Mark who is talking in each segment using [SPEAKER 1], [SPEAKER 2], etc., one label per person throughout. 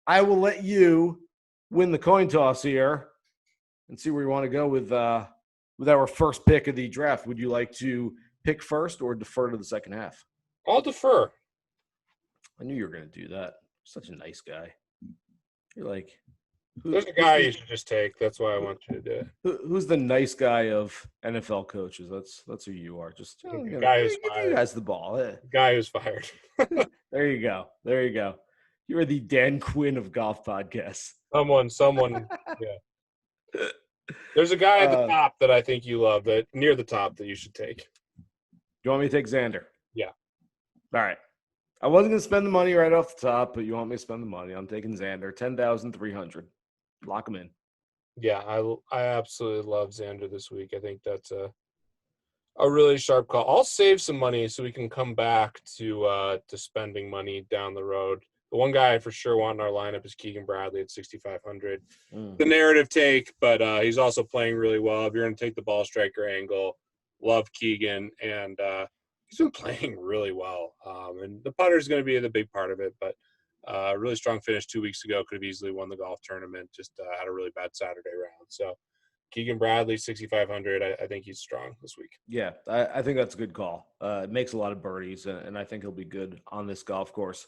[SPEAKER 1] I will let you win the coin toss here and see where you want to go with our first pick of the draft. Would you like to pick first or defer to the second half?
[SPEAKER 2] I'll defer.
[SPEAKER 1] I knew you were going to do that. Such a nice guy. You're like,
[SPEAKER 2] There's a guy you should just take. That's why I want you to do it.
[SPEAKER 1] Who's the nice guy of NFL coaches? That's who you are. Just
[SPEAKER 2] The guy who's
[SPEAKER 1] give
[SPEAKER 2] fired.
[SPEAKER 1] you guys the ball.
[SPEAKER 2] The guy who's fired.
[SPEAKER 1] There you go. You are the Dan Quinn of golf podcasts.
[SPEAKER 2] Someone. Yeah. There's a guy at the top that I think you love, that near the top that you should take.
[SPEAKER 1] Do you want me to take Xander?
[SPEAKER 2] Yeah.
[SPEAKER 1] All right. I wasn't going to spend the money right off the top, but you want me to spend the money. I'm taking Xander, 10,300. Lock him in.
[SPEAKER 2] Yeah, I absolutely love Xander this week. I think that's a really sharp call. I'll save some money so we can come back to spending money down the road. The one guy I for sure want in our lineup is Keegan Bradley at 6,500. The narrative take, but he's also playing really well. If you're going to take the ball striker angle, love Keegan, and he's been playing really well. And the putter is going to be the big part of it, but a really strong finish 2 weeks ago. Could have easily won the golf tournament. Just had a really bad Saturday round. So Keegan Bradley, 6,500. I think he's strong this week.
[SPEAKER 1] Yeah, I think that's a good call. It makes a lot of birdies, and I think he'll be good on this golf course.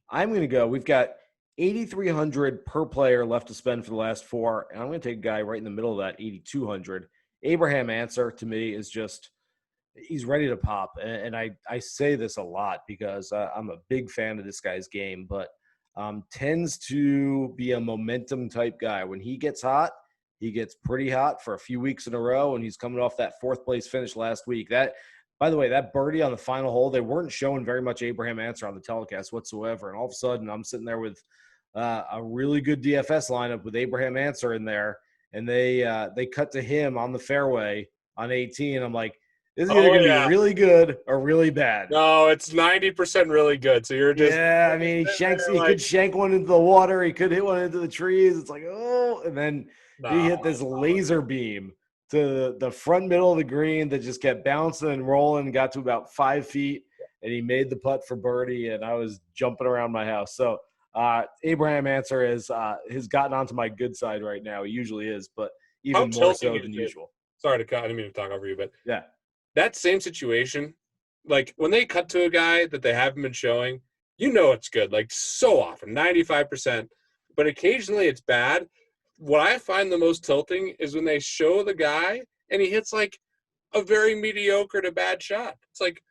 [SPEAKER 1] I'm going to go. We've got 8,300 per player left to spend for the last four, and I'm going to take a guy right in the middle of that, 8,200. Abraham Answer, to me, is just – he's ready to pop. And I say this a lot because I'm a big fan of this guy's game, but tends to be a momentum-type guy. When he gets hot, he gets pretty hot for a few weeks in a row, and he's coming off that fourth-place finish last week. By the way, that birdie on the final hole, they weren't showing very much Abraham Answer on the telecast whatsoever. And all of a sudden, I'm sitting there with a really good DFS lineup with Abraham Answer in there, and they cut to him on the fairway on 18. I'm like, this is either going to be really good or really bad.
[SPEAKER 2] No, it's 90% really good. So you're just –
[SPEAKER 1] yeah, I mean, he could shank one into the water. He could hit one into the trees. It's like, oh, and then he hit this laser beam to the front middle of the green that just kept bouncing and rolling, got to about 5 feet, and he made the putt for birdie, and I was jumping around my house. So Abraham Answer has gotten onto my good side right now. He usually is, but even more so than usual.
[SPEAKER 2] Sorry to cut. I didn't mean to talk over you, but
[SPEAKER 1] yeah,
[SPEAKER 2] that same situation, like when they cut to a guy that they haven't been showing, it's good, like so often, 95%, but occasionally it's bad. What I find the most tilting is when they show the guy and he hits like a very mediocre to bad shot. It's like,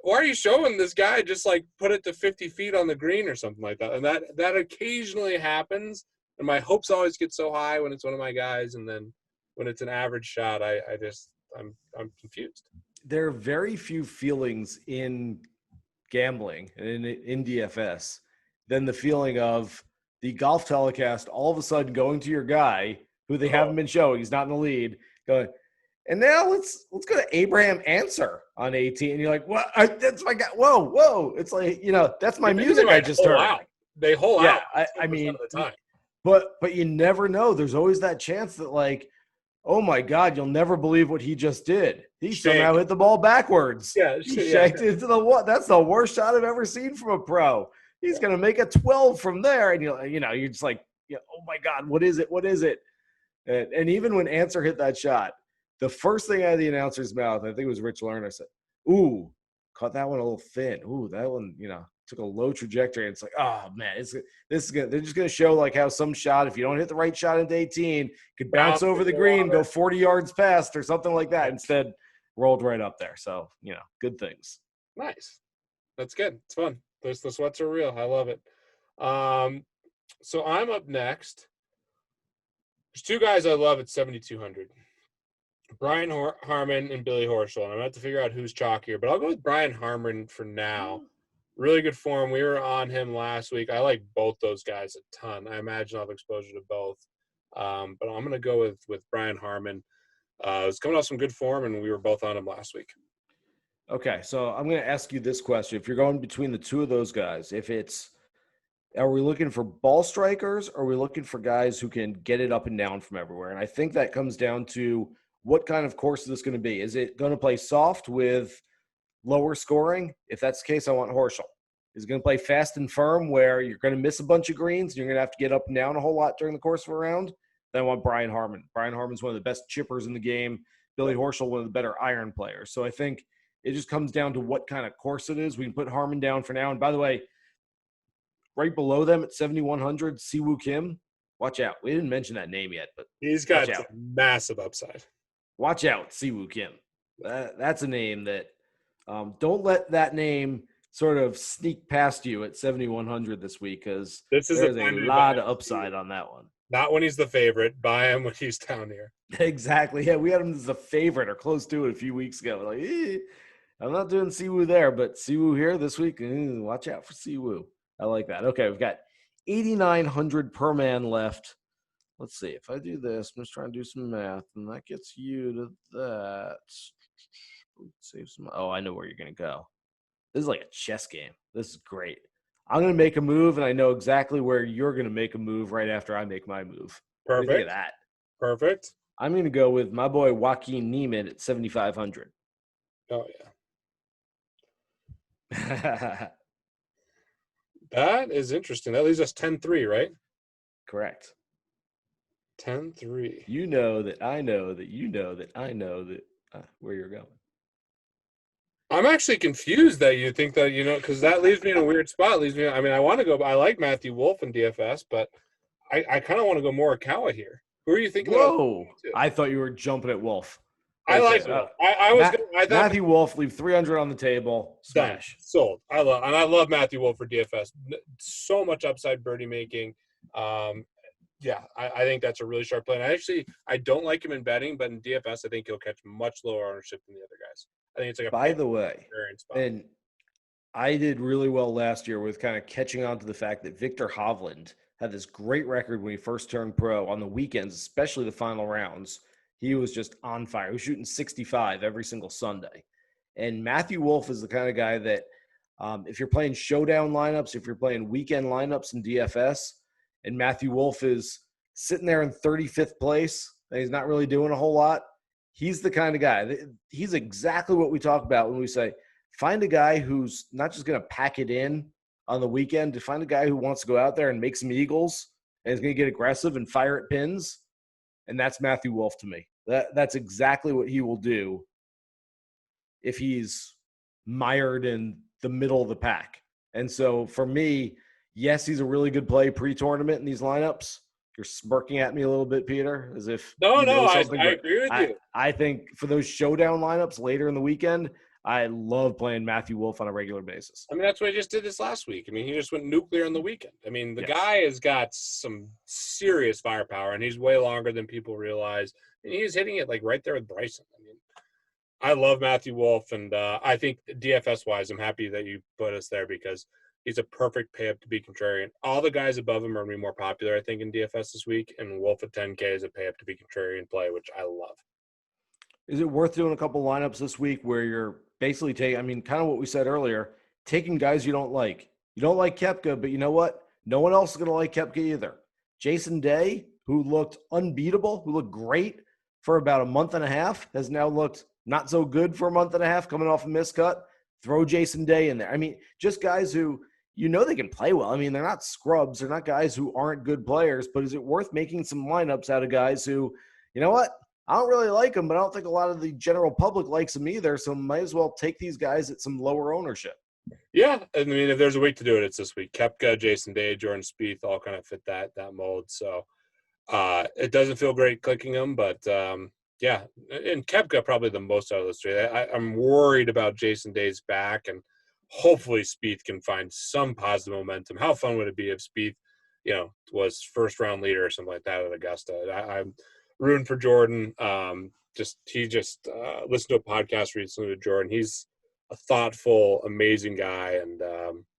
[SPEAKER 2] why are you showing this guy just like put it to 50 feet on the green or something like that? And that occasionally happens. And my hopes always get so high when it's one of my guys. And then when it's an average shot, I'm confused.
[SPEAKER 1] There are very few feelings in gambling and in DFS than the feeling of the golf telecast all of a sudden going to your guy who they haven't been showing. He's not in the lead. Going, and now let's go to Abraham Answer on 18. And you're like, what? That's my guy. Whoa. It's like, that's my music I just heard.
[SPEAKER 2] Out. They hole out.
[SPEAKER 1] I mean, but you never know. There's always that chance that like, oh my God, you'll never believe what he just did. He somehow hit the ball backwards.
[SPEAKER 2] Yeah,
[SPEAKER 1] he shanked into the what? That's the worst shot I've ever seen from a pro. He's going to make a 12 from there. And you're just like, oh my God, what is it? What is it? And even when Answer hit that shot, the first thing out of the announcer's mouth, I think it was Rich Lerner, said, ooh, caught that one a little thin. Ooh, that one, took a low trajectory. And it's like, oh man, they're just going to show like how some shot, if you don't hit the right shot into 18, could bounce over the green, go 40 yards past or something like that. Instead, rolled right up there. So, good things.
[SPEAKER 2] Nice. That's good. It's fun. The sweats are real. I love it. So I'm up next. There's two guys I love at 7,200. Brian Harmon and Billy Horshold. I'm going to have to figure out who's chalkier, but I'll go with Brian Harmon for now. Really good form. We were on him last week. I like both those guys a ton. I imagine I'll have exposure to both. But I'm going to go with Brian Harmon. He's coming off some good form, and we were both on him last week.
[SPEAKER 1] Okay, so I'm going to ask you this question. If you're going between the two of those guys, are we looking for ball strikers or are we looking for guys who can get it up and down from everywhere? And I think that comes down to what kind of course is this going to be? Is it going to play soft with lower scoring? If that's the case, I want Horshold. is going to play fast and firm where you're going to miss a bunch of greens and you're going to have to get up and down a whole lot during the course of a round, then I want Brian Harmon. Brian Harmon's one of the best chippers in the game. Billy Horschel, one of the better iron players. So I think it just comes down to what kind of course it is. We can put Harmon down for now. And by the way, right below them at 7,100, Siwoo Kim. Watch out. We didn't mention that name yet, but
[SPEAKER 2] he's got massive upside.
[SPEAKER 1] Watch out, Siwoo Kim. That's a name that don't let that name sort of sneak past you at 7,100 this week because there's a lot of upside on that one.
[SPEAKER 2] Not when he's the favorite. Buy him when he's down here.
[SPEAKER 1] Exactly. Yeah, we had him as a favorite or close to it a few weeks ago. Like, I'm not doing Siwoo there, but Siwoo here this week. Watch out for Siwoo. I like that. Okay, we've got 8,900 per man left. Let's see. If I do this, I'm just trying to do some math, and that gets you to that. Save some. Oh, I know where you're going to go. This is like a chess game. This is great. I'm going to make a move, and I know exactly where you're going to make a move right after I make my move.
[SPEAKER 2] Perfect. What do you think
[SPEAKER 1] of that?
[SPEAKER 2] Perfect.
[SPEAKER 1] I'm going to go with my boy Joaquin Niemann at 7,500.
[SPEAKER 2] Oh, yeah. That is interesting. That leaves us 10-3, right?
[SPEAKER 1] Correct.
[SPEAKER 2] 10-3.
[SPEAKER 1] You know that I know that you know that I know that where you're going.
[SPEAKER 2] I'm actually confused that you think that, because that leaves me in a weird spot. I want to go. I like Matthew Wolff in DFS, but I kind of want to go Morikawa here. Who are you thinking?
[SPEAKER 1] Whoa! I thought you were jumping at Wolff.
[SPEAKER 2] I like Wolff. I thought
[SPEAKER 1] Matthew Wolff, leave 300 on the table. Smash.
[SPEAKER 2] Sold. I love Matthew Wolff for DFS. So much upside birdie making. Yeah, I think that's a really sharp play. And I don't like him in betting, but in DFS, I think he'll catch much lower ownership than the other guys. I think it's like
[SPEAKER 1] by the way, and I did really well last year with kind of catching on to the fact that Victor Hovland had this great record when he first turned pro on the weekends, especially the final rounds. He was just on fire. He was shooting 65 every single Sunday. And Matthew Wolff is the kind of guy that if you're playing showdown lineups, if you're playing weekend lineups in DFS, and Matthew Wolff is sitting there in 35th place, and he's not really doing a whole lot, he's the kind of guy. He's exactly what we talk about when we say find a guy who's not just going to pack it in on the weekend, to find a guy who wants to go out there and make some eagles and is going to get aggressive and fire at pins. And that's Matthew Wolff to me. That's exactly what he will do if he's mired in the middle of the pack. And so for me, yes, he's a really good play pre-tournament in these lineups. You're smirking at me a little bit, Peter, as if
[SPEAKER 2] I agree with you.
[SPEAKER 1] I think for those showdown lineups later in the weekend, I love playing Matthew Wolff on a regular basis.
[SPEAKER 2] That's what he just did this last week. He just went nuclear on the weekend. The guy has got some serious firepower, and he's way longer than people realize. And he's hitting it like right there with Bryson. I love Matthew Wolff, and I think DFS-wise, I'm happy that you put us there because he's a perfect pay-up to be contrarian. All the guys above him are going to be more popular, I think, in DFS this week, and Wolff at 10K is a pay-up to be contrarian play, which I love.
[SPEAKER 1] Is it worth doing a couple lineups this week where you're basically taking, kind of what we said earlier, taking guys you don't like? You don't like Koepka, but you know what? No one else is going to like Koepka either. Jason Day, who looked unbeatable, who looked great for about a month and a half, has now looked not so good for a month and a half coming off a miscut. Throw Jason Day in there. Just guys who – they can play well. They're not scrubs. They're not guys who aren't good players, but is it worth making some lineups out of guys who, you know what? I don't really like them, but I don't think a lot of the general public likes them either, so might as well take these guys at some lower ownership.
[SPEAKER 2] Yeah, if there's a week to do it, it's this week. Koepka, Jason Day, Jordan Spieth all kind of fit that mold. So it doesn't feel great clicking them, but yeah. And Koepka probably the most out of those three. I'm worried about Jason Day's back, and hopefully Spieth can find some positive momentum. How fun would it be if Spieth, was first-round leader or something like that at Augusta? I'm rooting for Jordan. He just listened to a podcast recently with Jordan. He's a thoughtful, amazing guy, and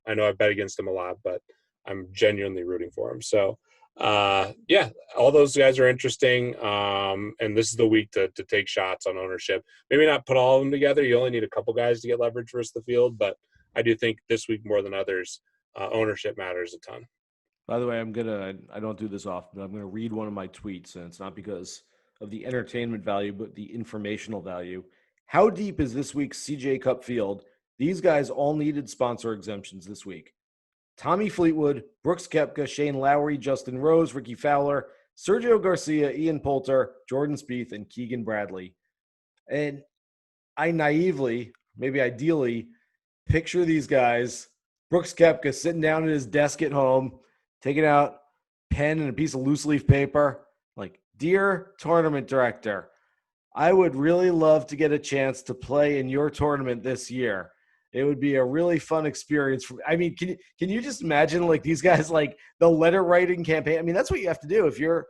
[SPEAKER 2] I know I bet against him a lot, but I'm genuinely rooting for him. So, yeah, all those guys are interesting, and this is the week to take shots on ownership. Maybe not put all of them together. You only need a couple guys to get leverage versus the field, but I do think this week more than others, ownership matters a ton.
[SPEAKER 1] By the way, I don't do this often, but I'm going to read one of my tweets, and it's not because of the entertainment value, but the informational value. How deep is this week's CJ Cup field? These guys all needed sponsor exemptions this week. Tommy Fleetwood, Brooks Koepka, Shane Lowry, Justin Rose, Ricky Fowler, Sergio Garcia, Ian Poulter, Jordan Spieth, and Keegan Bradley. And I naively, maybe ideally, picture these guys, Brooks Koepka sitting down at his desk at home, taking out pen and a piece of loose leaf paper, like, dear tournament director, I would really love to get a chance to play in your tournament this year. It would be a really fun experience. I mean, can you just imagine like these guys, like the letter writing campaign? I mean, that's what you have to do if you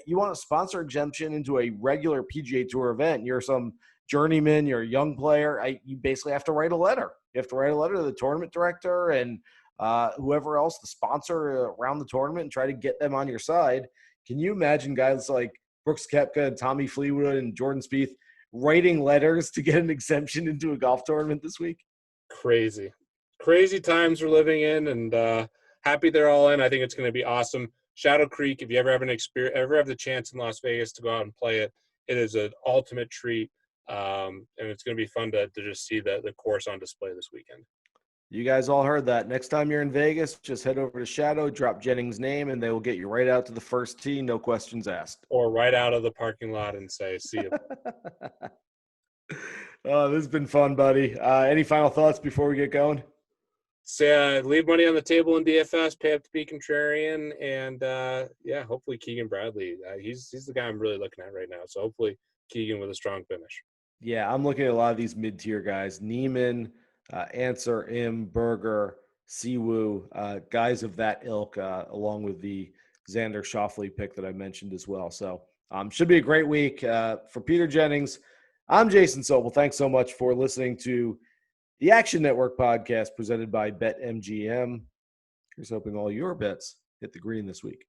[SPEAKER 1] want a sponsor exemption into a regular PGA Tour event. You're some journeyman, you're a young player. You basically have to write a letter. You have to write a letter to the tournament director and whoever else, the sponsor around the tournament, and try to get them on your side. Can you imagine guys like Brooks Koepka and Tommy Fleetwood and Jordan Spieth writing letters to get an exemption into a golf tournament this week?
[SPEAKER 2] Crazy times we're living in, and happy they're all in. I think it's going to be awesome. Shadow Creek, if you ever have the chance in Las Vegas to go out and play it, it is an ultimate treat. And it's going to be fun to just see the course on display this weekend.
[SPEAKER 1] You guys all heard that. Next time you're in Vegas, just head over to Shadow, drop Jennings' name, and they will get you right out to the first tee, no questions asked.
[SPEAKER 2] Or right out of the parking lot and say, see you.
[SPEAKER 1] Oh, this has been fun, buddy. Any final thoughts before we get going?
[SPEAKER 2] So leave money on the table in DFS, pay up to be contrarian, and hopefully Keegan Bradley. He's the guy I'm really looking at right now. So hopefully Keegan with a strong finish.
[SPEAKER 1] Yeah, I'm looking at a lot of these mid-tier guys. Neiman, Answer, Berger, Siwoo, guys of that ilk, along with the Xander Schauffele pick that I mentioned as well. So should be a great week. For Peter Jennings, I'm Jason Sobel. Thanks so much for listening to the Action Network podcast presented by BetMGM. Here's hoping all your bets hit the green this week.